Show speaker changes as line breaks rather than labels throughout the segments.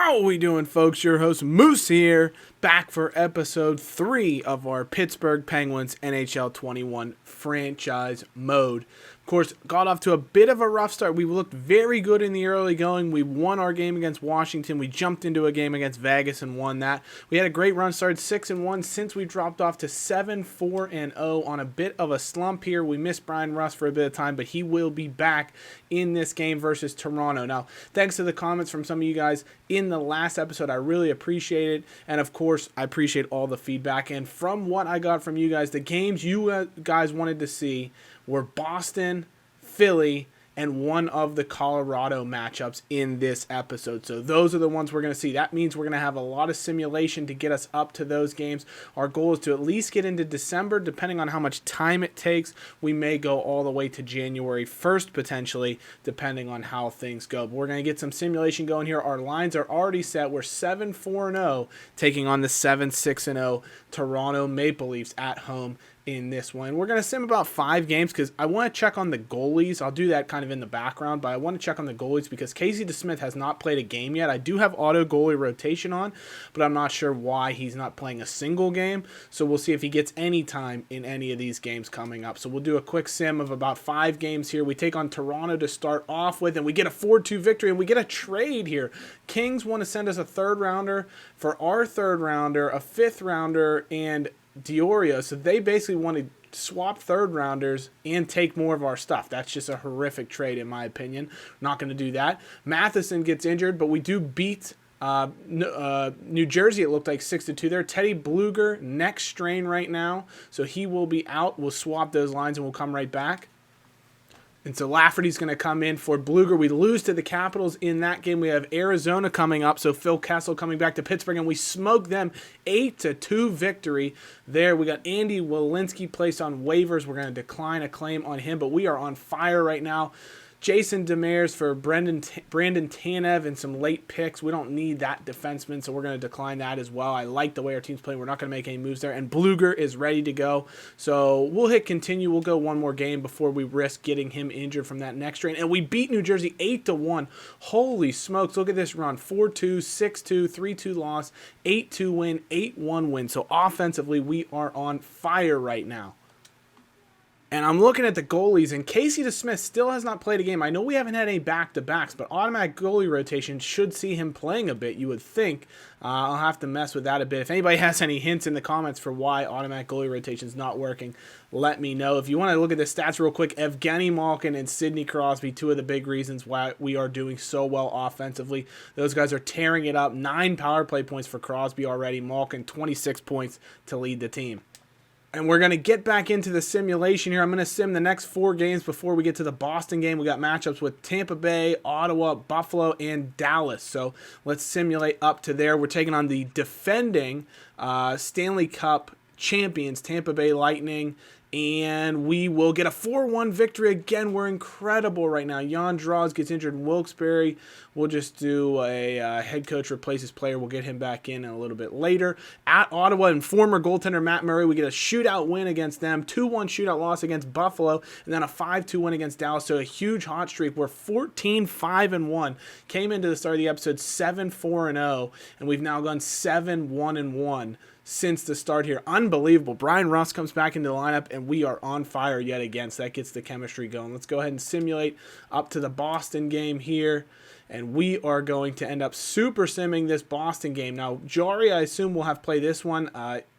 How we doing, folks? Your host Moose here, back for episode 3 of our Pittsburgh Penguins NHL 21 franchise mode. Of course, got off to a bit of a rough start. We looked very good in the early going. We won our game against Washington. We jumped into a game against Vegas and won that. We had a great run, started 6-1 since we dropped off to 7-4-0 on a bit of a slump here. We missed Brian Rust for a bit of time, but he will be back in this game versus Toronto. Now, thanks to the comments from some of you guys in the last episode, I really appreciate it. And of course, I appreciate all the feedback. And from what I got from you guys, the games you guys wanted to see were Boston, Philly, and one of the Colorado matchups in this episode. So those are the ones we're going to see. That means we're going to have a lot of simulation to get us up to those games. Our goal is to at least get into December. Depending on how much time it takes, we may go all the way to January 1st, potentially, depending on how things go. But we're going to get some simulation going here. Our lines are already set. We're 7-4-0, taking on the 7-6-0 Toronto Maple Leafs at home in this one. We're going to sim about 5 games because I want to check on the goalies. I'll do that kind of in the background, but I want to check on the goalies because Casey DeSmith has not played a game yet. I do have auto goalie rotation on, but I'm not sure why he's not playing a single game. So we'll see if he gets any time in any of these games coming up. So we'll do a quick sim of about 5 games here. We take on Toronto to start off with, and we get a 4-2 victory, and we get a trade here. Kings want to send us a 3rd rounder for our 3rd rounder, a 5th rounder, and Diorio. So they basically want to swap 3rd rounders and take more of our stuff. That's just a horrific trade in my opinion. Not going to do that. Matheson gets injured, but we do beat New Jersey. It looked like 6-2 there. Teddy Bluger, neck strain right now, so he will be out. We'll swap those lines and we'll come right back. And so Lafferty's going to come in for Bluger. We lose to the Capitals in that game. We have Arizona coming up, so Phil Kessel coming back to Pittsburgh, and we smoke them 8-2 victory there. We got Andy Welinski placed on waivers. We're going to decline a claim on him, but we are on fire right now. Jason Demers for Brandon Tanev and some late picks. We don't need that defenseman, so we're going to decline that as well. I like the way our team's playing. We're not going to make any moves there. And Bluger is ready to go. So we'll hit continue. We'll go one more game before we risk getting him injured from that next strain. And we beat New Jersey 8-1. Holy smokes. Look at this run. 4-2, 6-2, 3-2 loss, 8-2 win, 8-1 win. So offensively, we are on fire right now. And I'm looking at the goalies, and Casey DeSmith still has not played a game. I know we haven't had any back-to-backs, but automatic goalie rotation should see him playing a bit, you would think. I'll have to mess with that a bit. If anybody has any hints in the comments for why automatic goalie rotation is not working, let me know. If you want to look at the stats real quick, Evgeny Malkin and Sidney Crosby, 2 of the big reasons why we are doing so well offensively. Those guys are tearing it up. 9 power play points for Crosby already. Malkin, 26 points to lead the team. And we're going to get back into the simulation here. I'm going to sim the next 4 games before we get to the Boston game. We got matchups with Tampa Bay, Ottawa, Buffalo, and Dallas. So let's simulate up to there. We're taking on the defending Stanley Cup champions, Tampa Bay Lightning. And we will get a 4-1 victory. Again, we're incredible right now. Jan Draws gets injured in Wilkes-Barre. We'll just do a head coach replaces player. We'll get him back in a little bit later. At Ottawa and former goaltender Matt Murray, we get a shootout win against them. 2-1 shootout loss against Buffalo. And then a 5-2 win against Dallas. So a huge hot streak. We're 14-5-1. Came into the start of the episode 7-4-0. And we've now gone 7-1-1. Since the start here. Unbelievable. Brian Rust comes back into the lineup, and we are on fire yet again, so that gets the chemistry going. Let's go ahead and simulate up to the Boston game here, and we are going to end up super simming this Boston game. Now, Jari, I assume, will have played this one.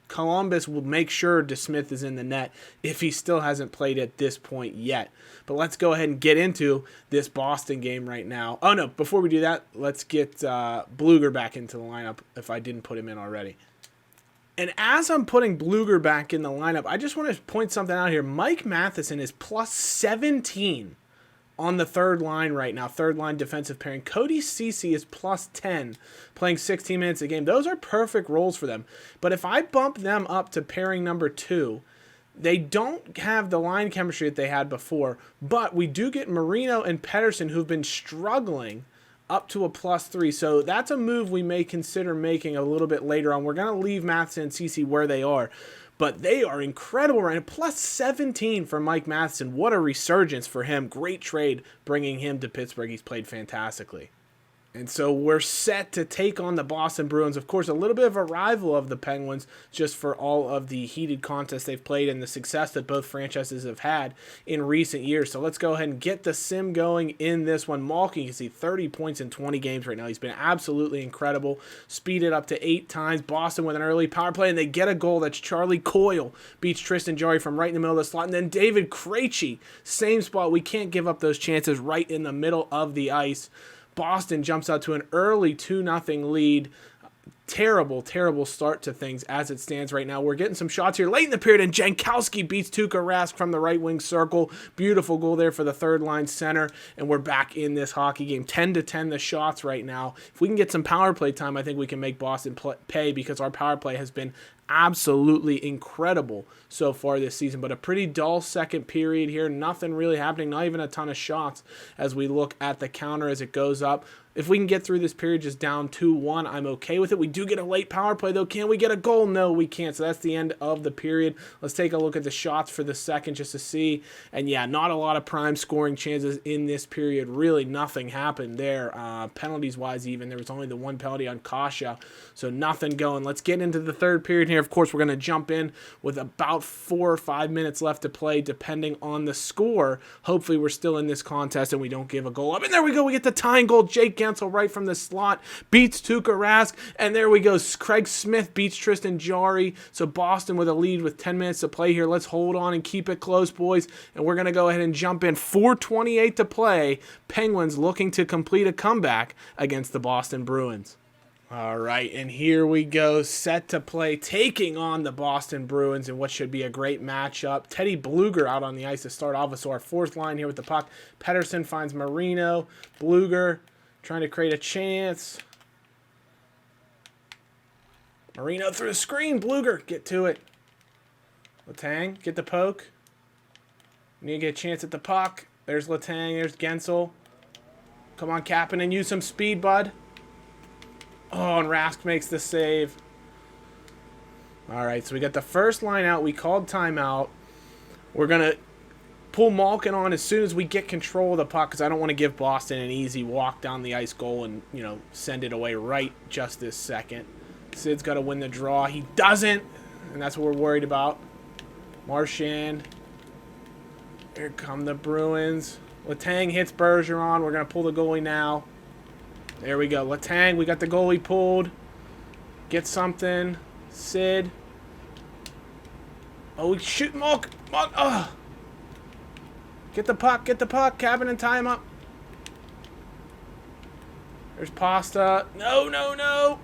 Columbus will make sure DeSmith is in the net if he still hasn't played at this point yet. But let's go ahead and get into this Boston game right now. Oh, no, before we do that, let's get Bluger back into the lineup if I didn't put him in already. And as I'm putting Bluger back in the lineup, I just want to point something out here. Mike Matheson is plus 17 on the 3rd line right now, 3rd line defensive pairing. Cody Ceci is plus 10, playing 16 minutes a game. Those are perfect roles for them. But if I bump them up to pairing number 2, they don't have the line chemistry that they had before, but we do get Marino and Pedersen, who've been struggling, up to a plus 3. So that's a move we may consider making a little bit later on. We're going to leave Matheson and Ceci where they are, but they are incredible right now. Plus 17 for Mike Matheson. What a resurgence for him. Great trade bringing him to Pittsburgh. He's played fantastically. And so we're set to take on the Boston Bruins. Of course, a little bit of a rival of the Penguins just for all of the heated contests they've played and the success that both franchises have had in recent years. So let's go ahead and get the sim going in this one. Malkin, you can see 30 points in 20 games right now. He's been absolutely incredible. Speeded up to 8 times. Boston with an early power play, and they get a goal. That's Charlie Coyle beats Tristan Jarry from right in the middle of the slot. And then David Krejci, same spot. We can't give up those chances right in the middle of the ice. Boston jumps out to an early 2-0 lead. Terrible, terrible start to things as it stands right now. We're getting some shots here late in the period, and Jankowski beats Tuukka Rask from the right wing circle. Beautiful goal there for the third line center, and we're back in this hockey game. 10-10 the shots right now. If we can get some power play time, I think we can make Boston pay, because our power play has been absolutely incredible so far this season. But a pretty dull second period here. Nothing really happening, not even a ton of shots as we look at the counter as it goes up. If we can get through this period just down 2-1, I'm okay with it. We do get a late power play, though. Can we get a goal? No, we can't. So that's the end of the period. Let's take a look at the shots for the second just to see. And yeah, not a lot of prime scoring chances in this period. Really nothing happened there. Penalties-wise even, there was only the one penalty on Kasha. So nothing going. Let's get into the third period here. Of course, we're going to jump in with about 4 or 5 minutes left to play, depending on the score. Hopefully, we're still in this contest and we don't give a goal up. And there we go. We get the tying goal. Jake Gensel right from the slot beats Tuukka Rask, and there we go. Craig Smith beats Tristan Jarry. So Boston with a lead with 10 minutes to play here. Let's hold on and keep it close, boys, and we're going to go ahead and jump in. 4:28 to play. Penguins looking to complete a comeback against the Boston Bruins. All right, and here we go, set to play, taking on the Boston Bruins in what should be a great matchup. Teddy Bluger out on the ice to start off. So our fourth line here with the puck. Pedersen finds Marino. Bluger trying to create a chance. Marino through the screen. Bluger, get to it. Letang, get the poke. We need to get a chance at the puck. There's Letang, there's Gensel. Come on, Kapanen, use some speed, bud. Oh, and Rask makes the save. All right, so we got the first line out. We called timeout. We're going to pull Malkin on as soon as we get control of the puck, because I don't want to give Boston an easy walk down the ice goal and, you know, send it away right just this second. Sid's got to win the draw. He doesn't, and that's what we're worried about. Marchand. Here come the Bruins. Letang hits Bergeron. We're going to pull the goalie now. There we go. Letang, we got the goalie pulled. Get something. Sid. Oh, we shoot Malk. Oh. Get the puck. Get the puck. Cabin and tie him up. There's Pasta. No, no, no.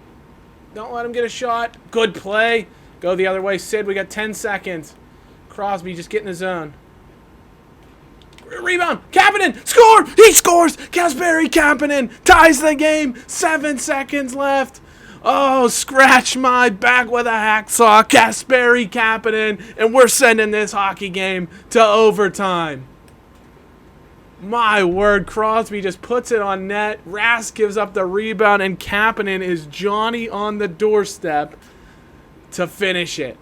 Don't let him get a shot. Good play. Go the other way. Sid, we got 10 seconds. Crosby, just get in the zone. Rebound. Kapanen. Score. He scores. Kasperi Kapanen ties the game. 7 seconds left. Oh, scratch my back with a hacksaw. Kasperi Kapanen. And we're sending this hockey game to overtime. My word. Crosby just puts it on net. Rask gives up the rebound. And Kapanen is Johnny on the doorstep to finish it.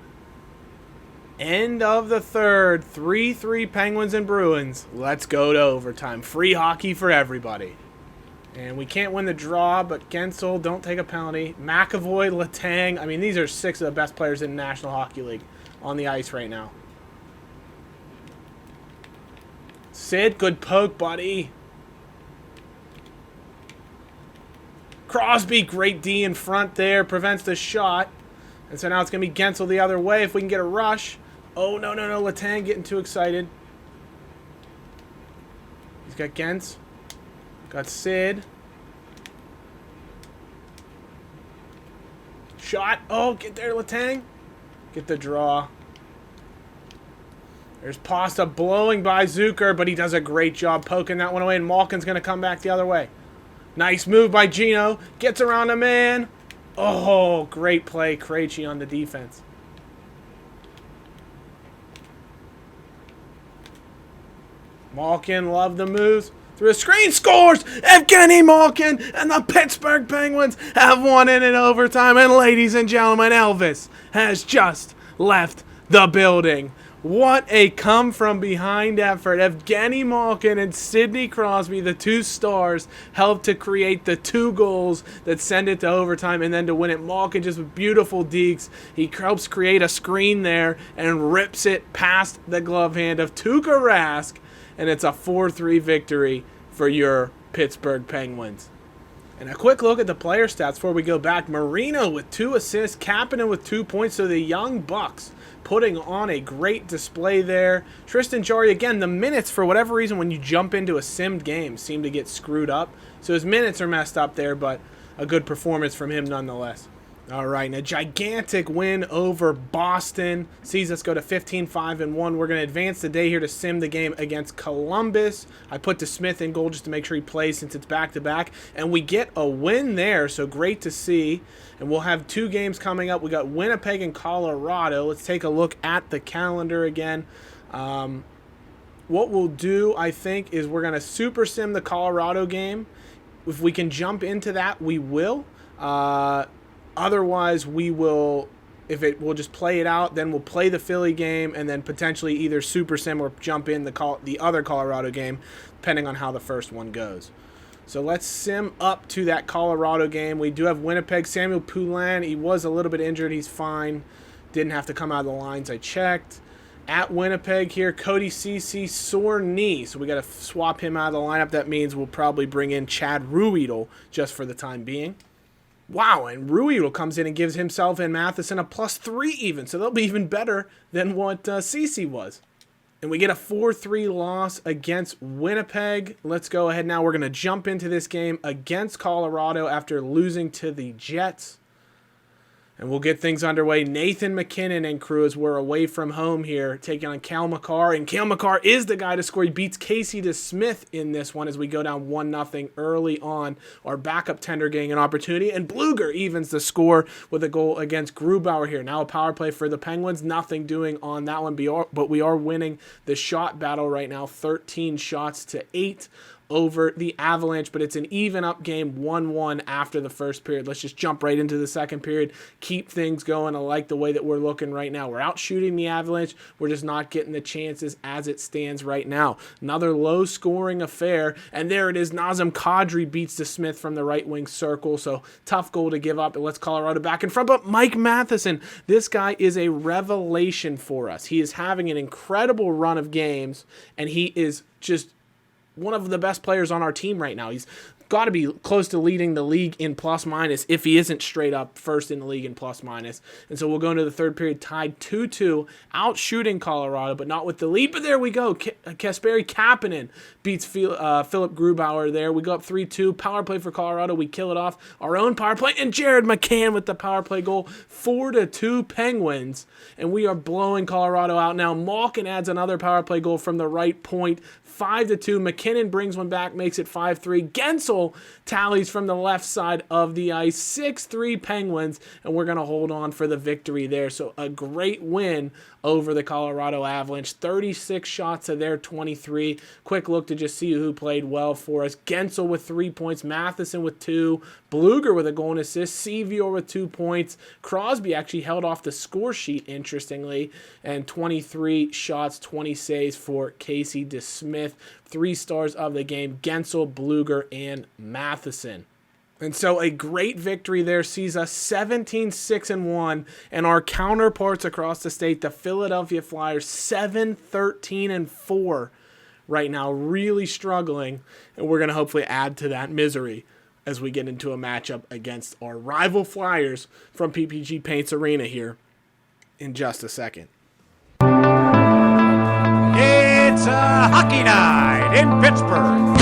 End of the third. 3-3 Penguins and Bruins. Let's go to overtime. Free hockey for everybody. And we can't win the draw, but Gensel, don't take a penalty. McAvoy, Letang. I mean, these are 6 of the best players in the National Hockey League on the ice right now. Sid, good poke, buddy. Crosby, great D in front there. Prevents the shot. And so now it's going to be Gensel the other way if we can get a rush. Oh, no, no, no. Letang getting too excited. He's got Gens. Got Sid. Shot. Oh, get there, Letang. Get the draw. There's Pasta blowing by Zucker, but he does a great job poking that one away, and Malkin's going to come back the other way. Nice move by Gino. Gets around a man. Oh, great play. Krejci on the defense. Malkin, love the moves. Through a screen, scores! Evgeny Malkin and the Pittsburgh Penguins have won it in overtime. And ladies and gentlemen, Elvis has just left the building. What a come-from-behind effort. Evgeny Malkin and Sidney Crosby, the two stars, helped to create the 2 goals that send it to overtime and then to win it. Malkin just with beautiful dekes. He helps create a screen there and rips it past the glove hand of Tuukka Rask, and it's a 4-3 victory for your Pittsburgh Penguins. And a quick look at the player stats before we go back. Marino with 2 assists, Kapanen with 2 points, so the young Bucks putting on a great display there. Tristan Jarry, again, the minutes, for whatever reason, when you jump into a simmed game, seem to get screwed up. So his minutes are messed up there, but a good performance from him nonetheless. All right, and a gigantic win over Boston sees us go to 15-5-1. We're going to advance the day here to sim the game against Columbus. I put DeSmith in goal just to make sure he plays since it's back-to-back. And we get a win there, so great to see. And we'll have 2 games coming up. We got Winnipeg and Colorado. Let's take a look at the calendar again. What we'll do, I think, is we're going to super sim the Colorado game. If we can jump into that, we will. Otherwise, we'll just play it out, then we'll play the Philly game, and then potentially either super sim or jump in the other Colorado game, depending on how the first one goes. So let's sim up to that Colorado game. We do have Winnipeg. Samuel Poulin, he was a little bit injured. He's fine. Didn't have to come out of the lines. I checked. At Winnipeg here, Cody Ceci, sore knee. So we got to swap him out of the lineup. That means we'll probably bring in Chad Ruhwedel just for the time being. Wow, and Ruhwedel comes in and gives himself and Matheson a +3 even, so they'll be even better than what Ceci was. And we get a 4-3 loss against Winnipeg. Let's go ahead now. We're going to jump into this game against Colorado after losing to the Jets. And we'll get things underway. Nathan McKinnon and crew as we're away from home here, taking on Cale Makar. And Cale Makar is the guy to score. He beats Casey DeSmith in this one as we go down 1-0 early on. Our backup tender getting an opportunity. And Bluger evens the score with a goal against Grubauer here. Now a power play for the Penguins. Nothing doing on that one, but we are winning the shot battle right now. 13 shots to 8. Over the Avalanche, but it's an even up game, 1-1 after the first period. Let's just jump right into the second period, keep things going. I like the way that we're looking right now. We're out shooting the Avalanche. We're just not getting the chances as it stands right now. Another low scoring affair, and there it is. Nazem Kadri beats DeSmith from the right wing circle, so tough goal to give up. It lets Colorado back in front, but Mike Matheson, this guy is a revelation for us. He is having an incredible run of games, and he is just one of the best players on our team right now. He's got to be close to leading the league in plus-minus if he isn't straight up first in the league in plus-minus. And so we'll go into the third period tied 2-2, out-shooting Colorado, but not with the lead. But there we go. Kasperi Kapanen beats Philip Grubauer there. We go up 3-2. Power play for Colorado. We kill it off. Our own power play. And Jared McCann with the power play goal. 4-2 Penguins. And we are blowing Colorado out now. Malkin adds another power play goal from the right point. 5-2. McKinnon brings one back, makes it 5-3. Gensel tallies from the left side of the ice. 6-3 Penguins, and we're going to hold on for the victory there. So a great win over the Colorado Avalanche. 36 shots to their 23. Quick look to just see who played well for us. Gensel with 3 points. Matheson with 2. Bluger with a goal and assist. Sevior with 2 points. Crosby actually held off the score sheet, interestingly. And 23 shots, 20 saves for Casey DeSmith. 3 stars of the game, Gensel, Bluger, and Matheson. And so a great victory there sees us 17-6-1, and our counterparts across the state, the Philadelphia Flyers, 7-13-4 right now, really struggling, and we're going to hopefully add to that misery as we get into a matchup against our rival Flyers from PPG Paints Arena here in just a second.
It's a hockey night in Pittsburgh.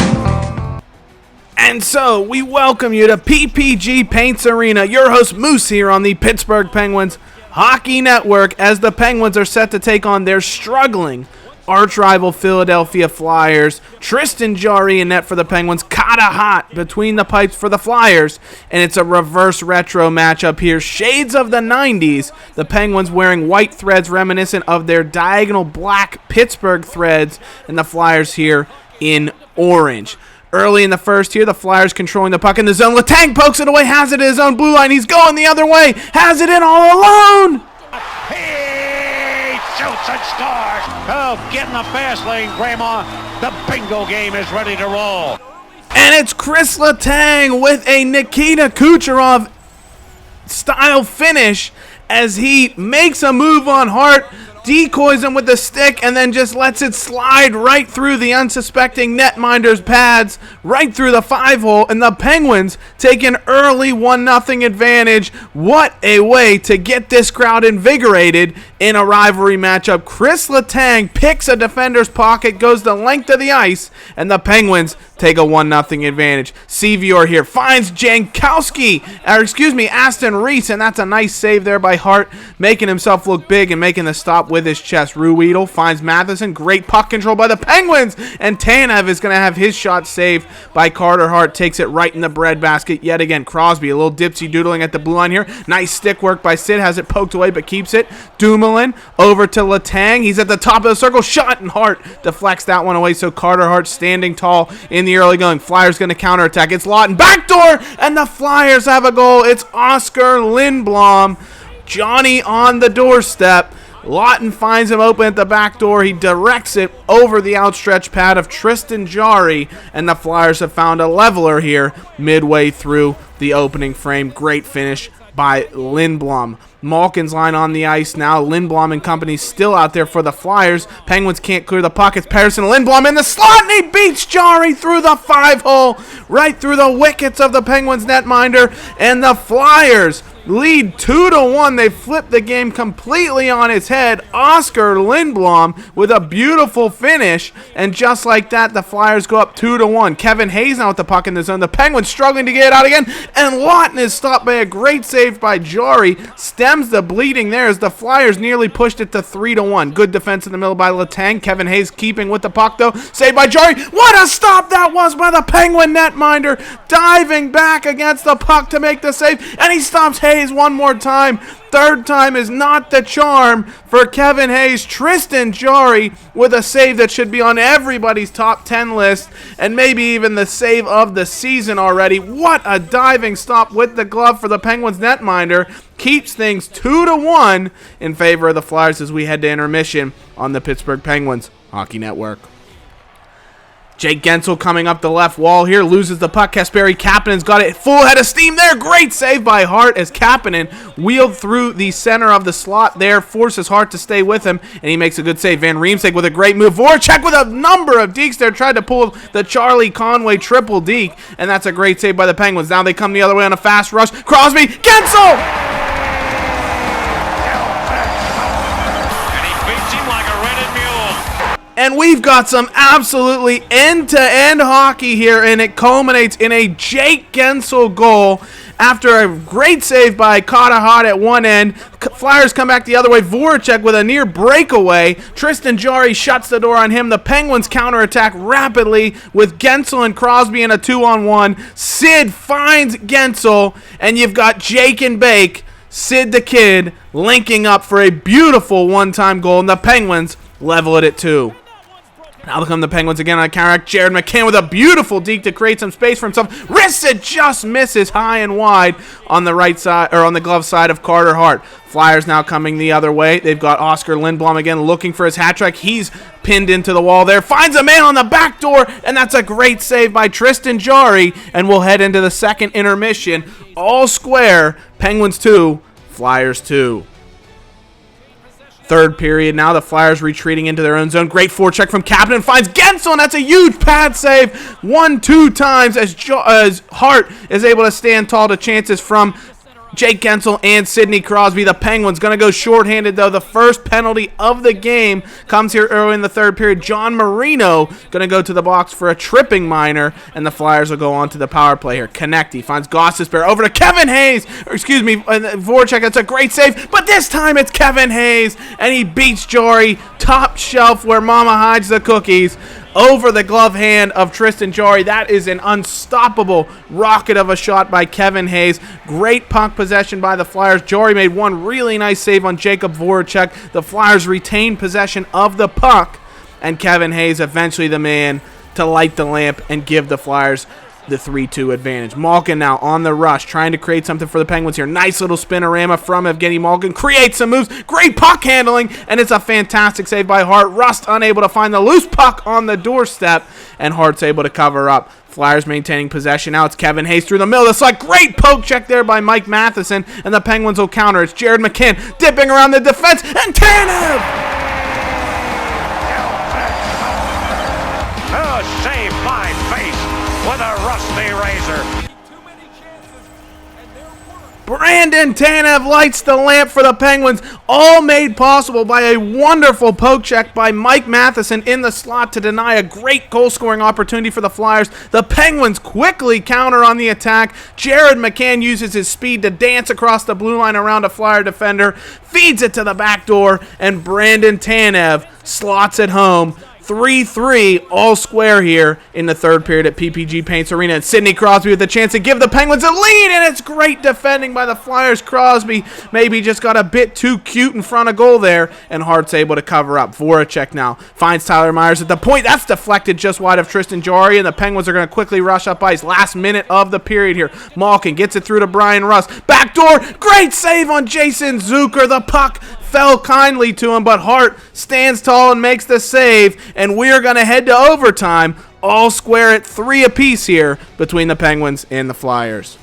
And so we welcome you to PPG Paints Arena. Your host Moose here on the Pittsburgh Penguins Hockey Network as the Penguins are set to take on their struggling arch-rival Philadelphia Flyers. Tristan Jarry in net for the Penguins. Kata hot between the pipes for the Flyers. And it's a reverse retro matchup here. Shades of the 90s. The Penguins wearing white threads reminiscent of their diagonal black Pittsburgh threads. And the Flyers here in orange. Early in the first here, the Flyers controlling the puck in the zone. Letang pokes it away, has it in his own blue line. He's going the other way. Has it in all alone.
He shoots shoots and scores. Oh, get in the fast lane, Grandma. The bingo game is ready to roll.
And it's Chris Letang with a Nikita Kucherov style finish as he makes a move on Hart, decoys him with the stick, and then just lets it slide right through the unsuspecting netminder's pads, right through the 5-hole, and the Penguins take an early 1-0 advantage. What a way to get this crowd invigorated in a rivalry matchup. Chris Letang picks a defender's pocket, goes the length of the ice, and the Penguins take a 1-0 advantage. Sevior here finds Aston Reese, and that's a nice save there by Hart, making himself look big and making the stop with his chest. Ruedel finds Matheson. Great puck control by the Penguins, and Tanev is going to have his shot saved by Carter Hart. Takes it right in the breadbasket yet again. Crosby, a little dipsy doodling at the blue line here. Nice stick work by Sid. Has it poked away but keeps it. Dumoulin over to Letang. He's at the top of the circle. Shot, and Hart deflects that one away, so Carter Hart standing tall in the early going. Flyers going to counterattack. It's Lawton. Backdoor, and the Flyers have a goal. It's Oscar Lindblom. Johnny on the doorstep. Lawton finds him open at the back door. He directs it over the outstretched pad of Tristan Jarry, and the Flyers have found a leveler here midway through the opening frame. Great finish by Lindblom. Malkin's line on the ice now. Lindblom and company still out there for the Flyers. Penguins can't clear the puck. It's Patterson. Lindblom in the slot, and he beats Jarry through the 5-hole, right through the wickets of the Penguins netminder, and the Flyers lead 2-1. They flip the game completely on its head. Oscar Lindblom with a beautiful finish, and just like that, the Flyers go up 2-1. Kevin Hayes now with the puck in the zone. The Penguins struggling to get it out again, and Lawton is stopped by a great save by Jarry. Stems the bleeding there as the Flyers nearly pushed it to 3-1. Good defense in the middle by Letang. Kevin Hayes keeping with the puck though. Saved by Jarry. What a stop that was by the Penguin netminder, diving back against the puck to make the save, and he stops Hayes one more time. Third time is not the charm for Kevin Hayes. Tristan Jarry with a save that should be on everybody's top 10 list, and maybe even the save of the season already. What a diving stop with the glove for the Penguins netminder. Keeps things 2-1 in favor of the Flyers as we head to intermission on the Pittsburgh Penguins Hockey Network. Jake Gensel coming up the left wall here, loses the puck. Kasperi Kapanen's got it full head of steam there. Great save by Hart as Kapanen wheeled through the center of the slot there, forces Hart to stay with him, and he makes a good save. Van Riemsdyk with a great move. Voracek with a number of dekes there, tried to pull the Charlie Conway triple deke, and that's a great save by the Penguins. Now they come the other way on a fast rush. Crosby, Gensel! And we've got some absolutely end-to-end hockey here, and it culminates in a Jake Gensel goal after a great save by Carter Hart at one end. Flyers come back the other way. Voracek with a near breakaway. Tristan Jarry shuts the door on him. The Penguins counterattack rapidly with Gensel and Crosby in a 2-on-1. Sid finds Gensel, and you've got Jake and Bake, Sid the Kid, linking up for a beautiful one-time goal, and the Penguins level it at 2. Now come the Penguins again on a counterattack. Jared McCann with a beautiful deke to create some space for himself. Wrists it, just misses high and wide on the right side, or on the glove side of Carter Hart. Flyers now coming the other way. They've got Oscar Lindblom again looking for his hat trick. He's pinned into the wall there. Finds a man on the back door, and that's a great save by Tristan Jarry. And we'll head into the second intermission. All square. Penguins 2, Flyers 2. Third period now, the Flyers retreating into their own zone. Great forecheck from Kapanen, finds Gensel, and that's a huge pad save. 1-2 times as Hart is able to stand tall to chances from Jake Gensel and Sidney Crosby. The Penguins going to go shorthanded, though. The first penalty of the game comes here early in the third period. John Marino going to go to the box for a tripping minor, and the Flyers will go on to the power play here. Konecny finds Gostisbehere over to Kevin Hayes. Voracek, that's a great save, but this time it's Kevin Hayes, and he beats Jarry top shelf where mama hides the cookies. Over the glove hand of Tristan Jarry. That is an unstoppable rocket of a shot by Kevin Hayes. Great puck possession by the Flyers. Jarry made one really nice save on Jacob Voracek. The Flyers retain possession of the puck, and Kevin Hayes eventually the man to light the lamp and give the Flyers the 3-2 advantage. Malkin now on the rush, trying to create something for the Penguins here. Nice little spinorama from Evgeny Malkin. Creates some moves. Great puck handling, and it's a fantastic save by Hart. Rust unable to find the loose puck on the doorstep, and Hart's able to cover up. Flyers maintaining possession. Now it's Kevin Hayes through the middle. It's like great poke check there by Mike Matheson, and the Penguins will counter. It's Jared McCann dipping around the defense, and Tanev!
Oh, save my face with a rusty razor.
Brandon Tanev lights the lamp for the Penguins, all made possible by a wonderful poke check by Mike Matheson in the slot to deny a great goal-scoring opportunity for the Flyers. The Penguins quickly counter on the attack. Jared McCann uses his speed to dance across the blue line around a Flyer defender, feeds it to the back door, and Brandon Tanev slots it home. 3-3, all square here in the third period at PPG Paints Arena. And Sidney Crosby with the chance to give the Penguins a lead, and it's great defending by the Flyers. Crosby maybe just got a bit too cute in front of goal there, and Hart's able to cover up. Voracek now finds Tyler Myers at the point. That's deflected just wide of Tristan Jarry, and the Penguins are going to quickly rush up ice. Last minute of the period here. Malkin gets it through to Brian Rust. Backdoor, great save on Jason Zucker. The puck fell kindly to him, but Hart stands tall and makes the save, and we're going to head to overtime, all square at 3 apiece here between the Penguins and the Flyers.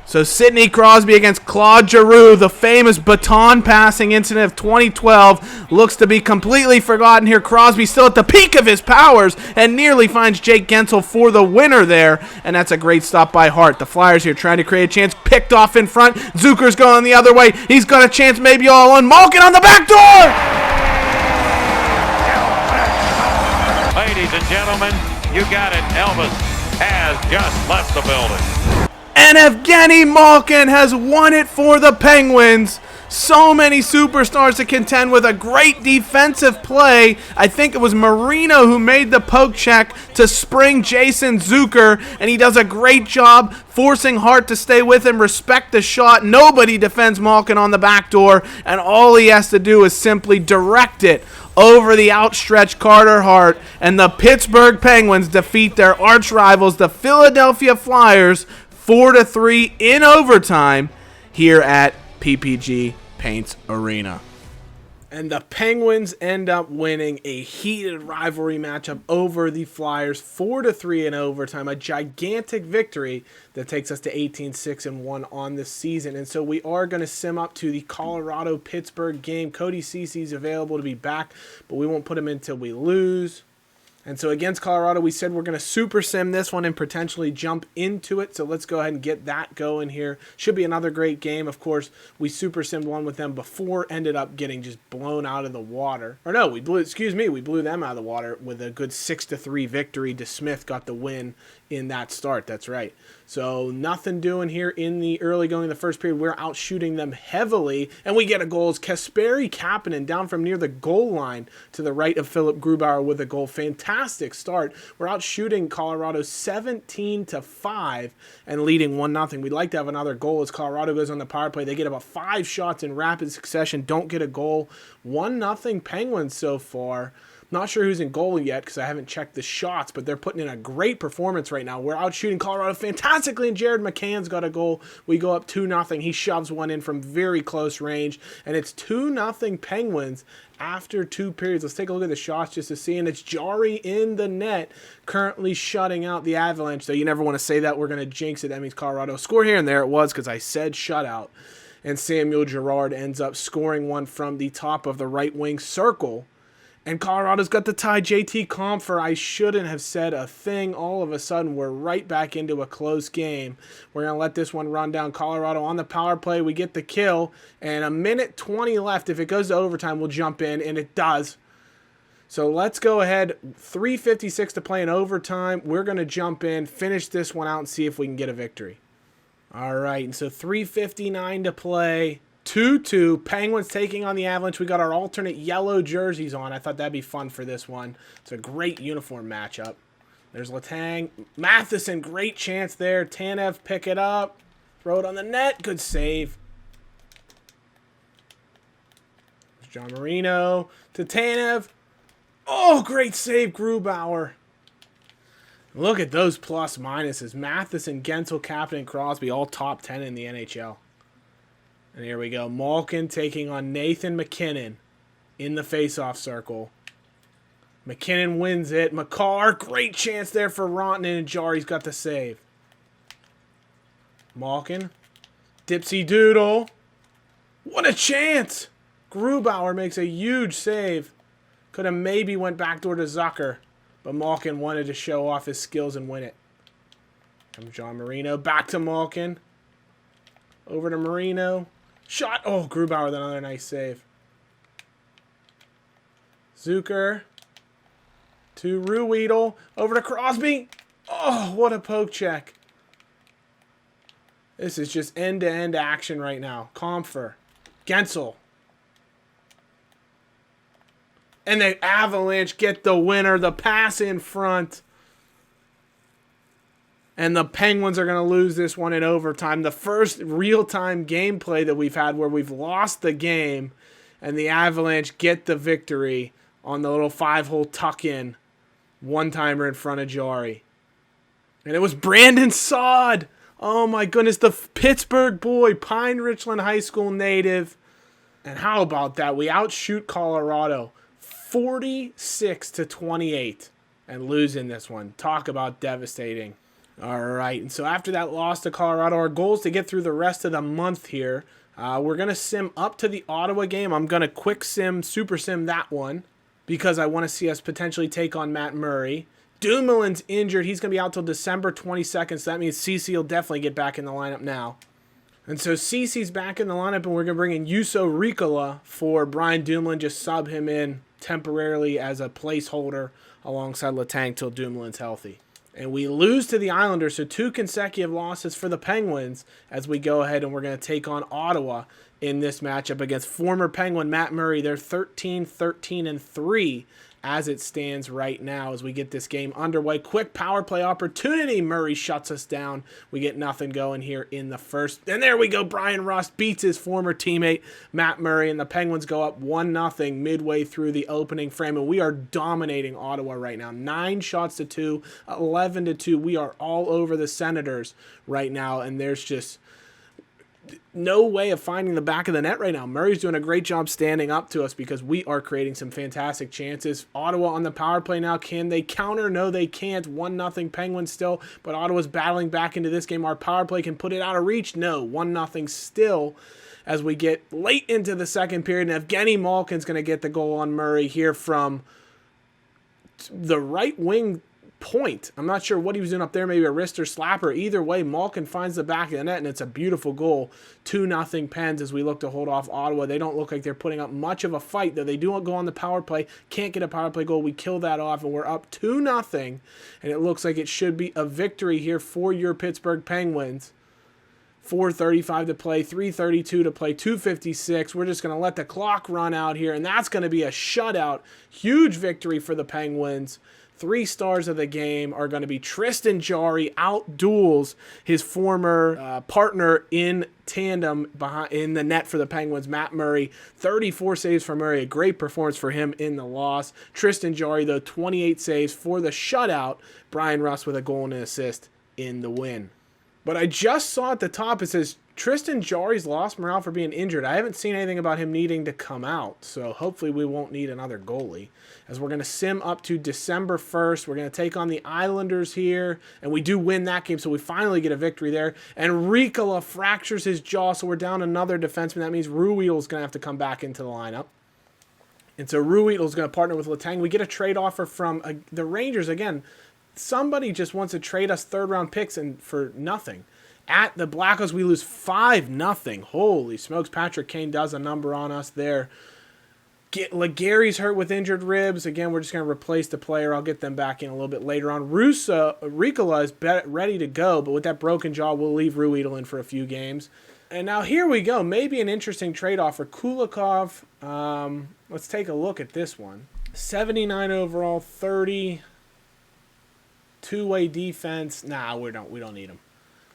So Sidney Crosby against Claude Giroux, the famous baton passing incident of 2012, looks to be completely forgotten here. Crosby still at the peak of his powers and nearly finds Jake Gensel for the winner there, and that's a great stop by Hart. The Flyers here trying to create a chance, picked off in front. Zucker's going the other way. He's got a chance maybe all alone. Malkin on the back door!
Ladies and gentlemen, you got it. Elvis has just left the building.
And Evgeny Malkin has won it for the Penguins. So many superstars to contend with. A great defensive play. I think it was Marino who made the poke check to spring Jason Zucker, and he does a great job forcing Hart to stay with him, respect the shot. Nobody defends Malkin on the back door, and all he has to do is simply direct it over the outstretched Carter Hart, and the Pittsburgh Penguins defeat their arch rivals, the Philadelphia Flyers, 4-3 in overtime here at PPG Paints Arena. And the Penguins end up winning a heated rivalry matchup over the Flyers, 4-3 in overtime, a gigantic victory that takes us to 18-6-1 on the season. And so we are going to sim up to the Colorado-Pittsburgh game. Cody Cece's available to be back, but we won't put him in until we lose. And so against Colorado, we said we're going to super sim this one and potentially jump into it. So let's go ahead and get that going here. Should be another great game. Of course, we super simmed one with them before, ended up getting just blown out of the water. Or no, we blew them out of the water with a good 6-3 victory. DeSmith got the win in that start. That's right. So nothing doing here in the early going in the first period. We're out shooting them heavily, and we get a goal. It's Kasperi Kapanen down from near the goal line to the right of Philip Grubauer with a goal. Fantastic start. We're out shooting Colorado 17-5 and leading 1-0. We'd like to have another goal as Colorado goes on the power play. They get about 5 shots in rapid succession, don't get a goal. 1-0 Penguins so far. Not sure who's in goal yet because I haven't checked the shots, but they're putting in a great performance right now. We're out shooting Colorado fantastically, and Jared McCann's got a goal. We go up 2-0. He shoves one in from very close range, and it's 2-0 Penguins after 2 periods. Let's take a look at the shots just to see, and it's Jarry in the net, currently shutting out the Avalanche. So you never want to say that. We're going to jinx it. That means Colorado score here and there. It was because I said shutout, and Samuel Girard ends up scoring one from the top of the right wing circle. And Colorado's got the tie. JT Compher, I shouldn't have said a thing. All of a sudden, we're right back into a close game. We're going to let this one run down. Colorado on the power play. We get the kill. And 1:20 left. If it goes to overtime, we'll jump in. And it does. So let's go ahead. 3:56 to play in overtime. We're going to jump in, finish this one out, and see if we can get a victory. All right. And so 3:59 to play. 2-2, Penguins taking on the Avalanche. We got our alternate yellow jerseys on. I thought that'd be fun for this one. It's a great uniform matchup. There's Letang. Matheson, great chance there. Tanev, pick it up. Throw it on the net. Good save. There's John Marino to Tanev. Oh, great save, Grubauer. Look at those plus minuses. Matheson, Gensel, Captain, and Crosby all top 10 in the NHL. And here we go. Malkin taking on Nathan McKinnon in the faceoff circle. McKinnon wins it. McCarr, great chance there for Rantanen, and Jari's got the save. Malkin, dipsy doodle. What a chance! Grubauer makes a huge save. Could have maybe went backdoor to Zucker, but Malkin wanted to show off his skills and win it. From John Marino, back to Malkin. Over to Marino. Shot! Oh, Grubauer with another nice save. Zucker. To Ruhwedel. Over to Crosby. Oh, what a poke check. This is just end-to-end action right now. Comfer. Gensel. And the Avalanche get the winner. The pass in front. And the Penguins are going to lose this one in overtime. The first real-time gameplay that we've had where we've lost the game. And the Avalanche get the victory on the little 5-hole tuck-in. One-timer in front of Jari. And it was Brandon Saad. Oh my goodness, the Pittsburgh boy, Pine Richland High School native. And how about that? We outshoot Colorado 46-28 and lose in this one. Talk about devastating. All right, and so after that loss to Colorado, our goal is to get through the rest of the month here. We're going to sim up to the Ottawa game. I'm going to quick sim, super sim that one because I want to see us potentially take on Matt Murray. Dumoulin's injured. He's going to be out till December 22nd, so that means CeCe will definitely get back in the lineup now. And so CeCe's back in the lineup, and we're going to bring in Juuso Riikola for Brian Dumoulin, just sub him in temporarily as a placeholder alongside Letang till Dumoulin's healthy. And we lose to the Islanders, so 2 consecutive losses for the Penguins as we go ahead and we're going to take on Ottawa in this matchup against former Penguin Matt Murray. They're 13-13-3 as it stands right now as we get this game underway. Quick power play opportunity. Murray shuts us down. We get nothing going here in the first. And there we go. Brian Rust beats his former teammate Matt Murray, and the Penguins go up 1-0 midway through the opening frame. And we are dominating Ottawa right now. 9-2, 11-2. We are all over the Senators right now, and there's just no way of finding the back of the net right now. Murray's doing a great job standing up to us because we are creating some fantastic chances. Ottawa on the power play now. Can they counter? No, they can't. 1-0 Penguins still, but Ottawa's battling back into this game. Our power play can put it out of reach. No, 1-0 still as we get late into the second period. And Evgeny Malkin's going to get the goal on Murray here from the right wing point. I'm not sure what he was doing up there, maybe a wrist or slapper. Either way, Malkin finds the back of the net, and it's a beautiful goal. 2-0 Pens as we look to hold off Ottawa. They don't look like they're putting up much of a fight, though. They do go on the power play. Can't get a power play goal. We kill that off, and we're up 2-0, and it looks like it should be a victory here for your Pittsburgh Penguins. 4:35 to play, 3:32 to play, 2:56. We're just going to let the clock run out here, and that's going to be a shutout. Huge victory for the Penguins. 3 stars of the game are going to be Tristan Jarry out-duels his former partner in tandem in the net for the Penguins, Matt Murray. 34 saves for Murray, a great performance for him in the loss. Tristan Jarry, though, 28 saves for the shutout. Brian Rust with a goal and an assist in the win. But I just saw at the top, it says Tristan Jarry's lost morale for being injured. I haven't seen anything about him needing to come out, so hopefully we won't need another goalie. As we're going to sim up to December 1st, we're going to take on the Islanders here, and we do win that game, so we finally get a victory there. And Riikola fractures his jaw, so we're down another defenseman. That means Ruhwedel's going to have to come back into the lineup. And so Ruhwedel's going to partner with Letang. We get a trade offer from the Rangers. Again, somebody just wants to trade us third-round picks and for nothing. At the Blackhawks, we lose 5-0. Holy smokes, Patrick Kane does a number on us there. Legary's hurt with injured ribs. Again, we're just going to replace the player. I'll get them back in a little bit later on. Riikola is ready to go, but with that broken jaw, we'll leave Ruhwedel in for a few games. And now here we go. Maybe an interesting trade-off for Kulikov. Let's take a look at this one. 79 overall, 30. Two-way defense. Nah, we don't need him.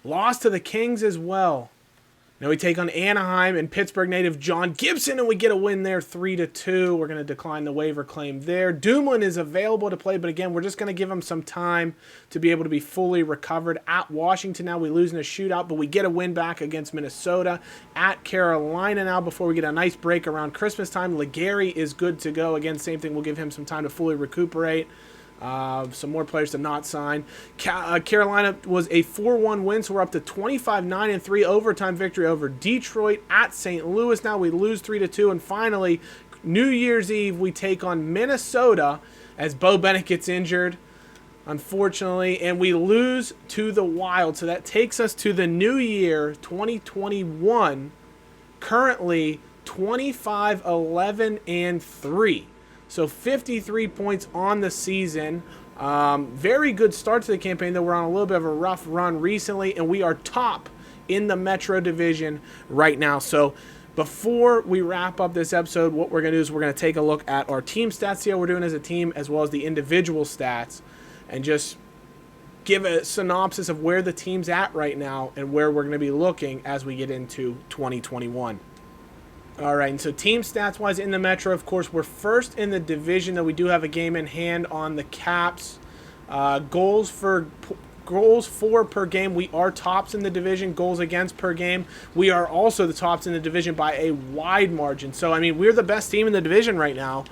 Lost to the Kings as well. Now we take on Anaheim and Pittsburgh native John Gibson, and we get a win there 3-2. We're going to decline the waiver claim there. Dumoulin is available to play, but again, we're just going to give him some time to be able to be fully recovered. At Washington now, we lose in a shootout, but we get a win back against Minnesota. At Carolina now, before we get a nice break around Christmas time, Legary is good to go. Again, same thing, we'll give him some time to fully recuperate. Some more players to not sign. Carolina was a 4-1 win, so we're up to 25-9-3 overtime victory over Detroit. At St. Louis now, we lose 3-2, and finally, New Year's Eve, we take on Minnesota as Bo Bennett gets injured, unfortunately, and we lose to the Wild. So that takes us to the new year, 2021, currently 25-11-3. So 53 points on the season. Very good start to the campaign, though we're on a little bit of a rough run recently, and we are top in the Metro Division right now. So before we wrap up this episode, what we're going to do is we're going to take a look at our team stats, see how we're doing as a team, as well as the individual stats, and just give a synopsis of where the team's at right now and where we're going to be looking as we get into 2021. All right, and so team stats-wise in the Metro, of course, we're first in the division, though we do have a game in hand on the Caps. Goals for per game, we are tops in the division. Goals against per game, we are also the tops in the division by a wide margin. So, I mean, we're the best team in the division right now.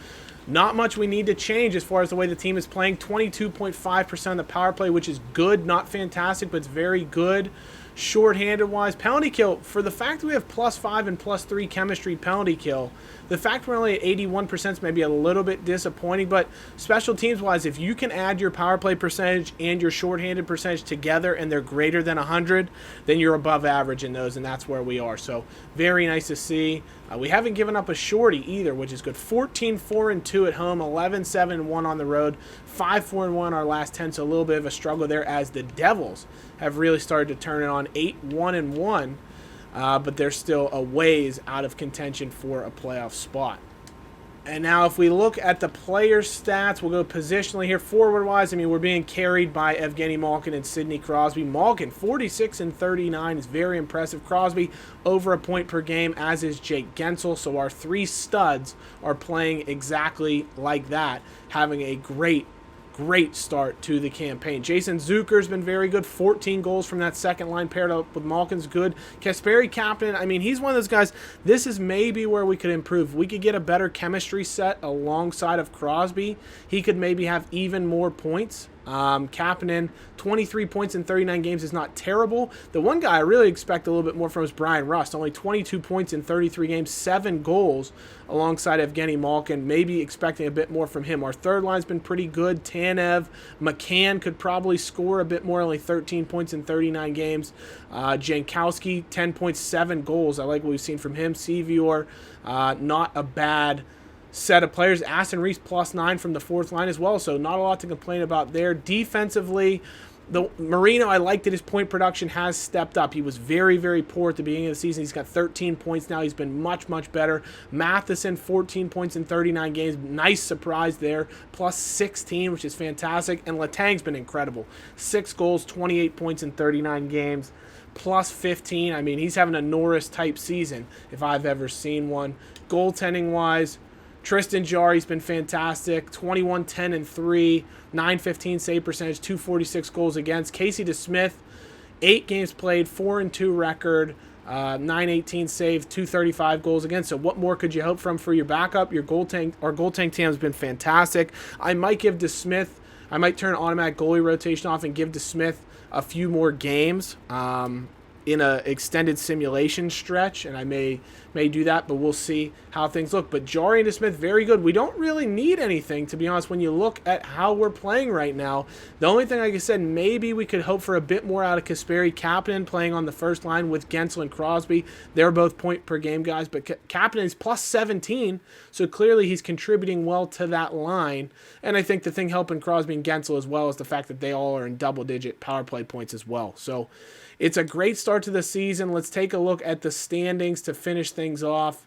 Not much we need to change as far as the way the team is playing. 22.5% of the power play, which is good, not fantastic, but it's very good. Short-handed wise, penalty kill, for the fact that we have +5 and +3 chemistry penalty kill, the fact we're only at 81% is maybe a little bit disappointing, but special teams wise, if you can add your power play percentage and your short-handed percentage together and they're greater than 100, then you're above average in those, and that's where we are. So very nice to see. We haven't given up a shorty either, which is good. 14-4-2 at home, 11-7-1 on the road, 5-4-1 our last 10, so a little bit of a struggle there as the Devils have really started to turn it on. 8-1-1, but they're still a ways out of contention for a playoff spot. And now if we look at the player stats, we'll go positionally here. Forward-wise, I mean, we're being carried by Evgeny Malkin and Sidney Crosby. Malkin, 46-39 is very impressive. Crosby, over a point per game, as is Jake Gensel. So our three studs are playing exactly like that, having a great start to the campaign. Jason Zucker's been very good. 14 goals from that second line paired up with Malkin's good. Kasperi Kapanen, I mean, he's one of those guys, this is maybe where we could improve. We could get a better chemistry set alongside of Crosby. He could maybe have even more points. Kapanen, 23 points in 39 games is not terrible. The one guy I really expect a little bit more from is Brian Rust. Only 22 points in 33 games, 7 goals alongside Evgeny Malkin. Maybe expecting a bit more from him. Our third line's been pretty good. Tanev, McCann could probably score a bit more, only 13 points in 39 games. Jankowski, 10.7 goals. I like what we've seen from him. Sevior, not a bad set of players. Aston Reese +9 from the fourth line as well, so not a lot to complain about there. Defensively, the Marino, I like that his point production has stepped up. He was very, very poor at the beginning of the season. He's got 13 points now. He's been much, much better. Matheson, 14 points in 39 games. Nice surprise there. +16, which is fantastic. And Letang's been incredible. 6 goals, 28 points in 39 games. +15. I mean, he's having a Norris-type season if I've ever seen one. Goaltending-wise, Tristan Jarry's been fantastic. 21-10-3, 915 save percentage, 246 goals against. Casey DeSmith, 8 games played, 4-2 record, 918 save, 235 goals against. So what more could you hope from for your backup? Our goaltending team has been fantastic. I might give DeSmith, I might turn automatic goalie rotation off and give DeSmith a few more games in an extended simulation stretch, and I may do that, but we'll see how things look. But Jarry and DeSmith, very good. We don't really need anything, to be honest, when you look at how we're playing right now. The only thing, like I said, maybe we could hope for a bit more out of Kasperi Kapanen playing on the first line with Gensel and Crosby. They're both point-per-game guys, but Kapanen is +17, so clearly he's contributing well to that line. And I think the thing helping Crosby and Gensel as well is the fact that they all are in double-digit power play points as well. So it's a great start to the season. Let's take a look at the standings to finish things off.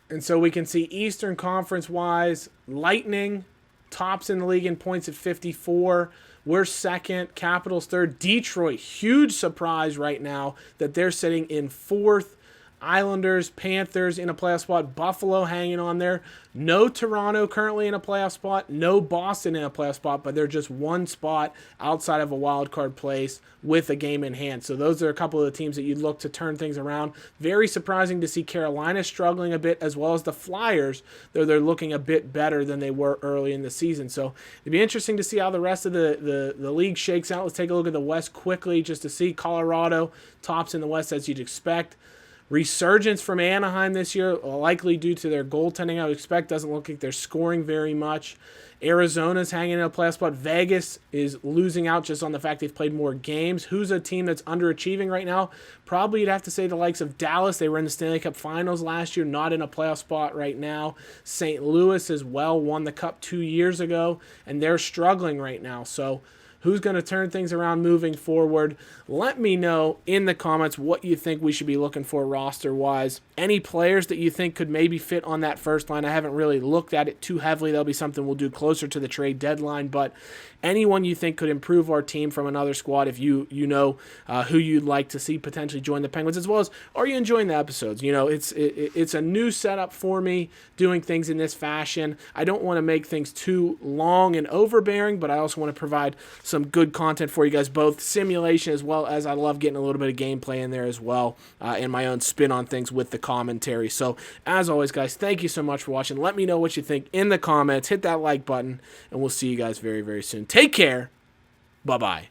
And so we can see Eastern Conference-wise, Lightning tops in the league in points at 54. We're second. Capitals third. Detroit, huge surprise right now that they're sitting in fourth. Islanders, Panthers in a playoff spot, Buffalo hanging on there. No Toronto currently in a playoff spot, no Boston in a playoff spot, but they're just one spot outside of a wild card place with a game in hand. So those are a couple of the teams that you'd look to turn things around. Very surprising to see Carolina struggling a bit, as well as the Flyers, though they're looking a bit better than they were early in the season. So it'd be interesting to see how the rest of the league shakes out. Let's take a look at the West quickly just to see. Colorado tops in the West as you'd expect. Resurgence from Anaheim this year, likely due to their goaltending, I would expect. Doesn't look like they're scoring very much. Arizona's hanging in a playoff spot. Vegas is losing out just on the fact they've played more games. Who's a team that's underachieving right now? Probably you'd have to say the likes of Dallas. They were in the Stanley Cup Finals last year, not in a playoff spot right now. St. Louis as well, won the Cup 2 years ago, and they're struggling right now. So who's going to turn things around moving forward? Let me know in the comments what you think we should be looking for roster-wise. Any players that you think could maybe fit on that first line. I haven't really looked at it too heavily. That'll be something we'll do closer to the trade deadline. But anyone you think could improve our team from another squad, if you know who you'd like to see potentially join the Penguins, as well as are you enjoying the episodes? You know, it's a new setup for me doing things in this fashion. I don't want to make things too long and overbearing, but I also want to provide some good content for you guys, both simulation as well as I love getting a little bit of gameplay in there as well, and my own spin on things with the commentary. So as always, guys, thank you so much for watching. Let me know what you think in the comments. Hit that like button, and we'll see you guys very, very soon. Take care. Bye-bye.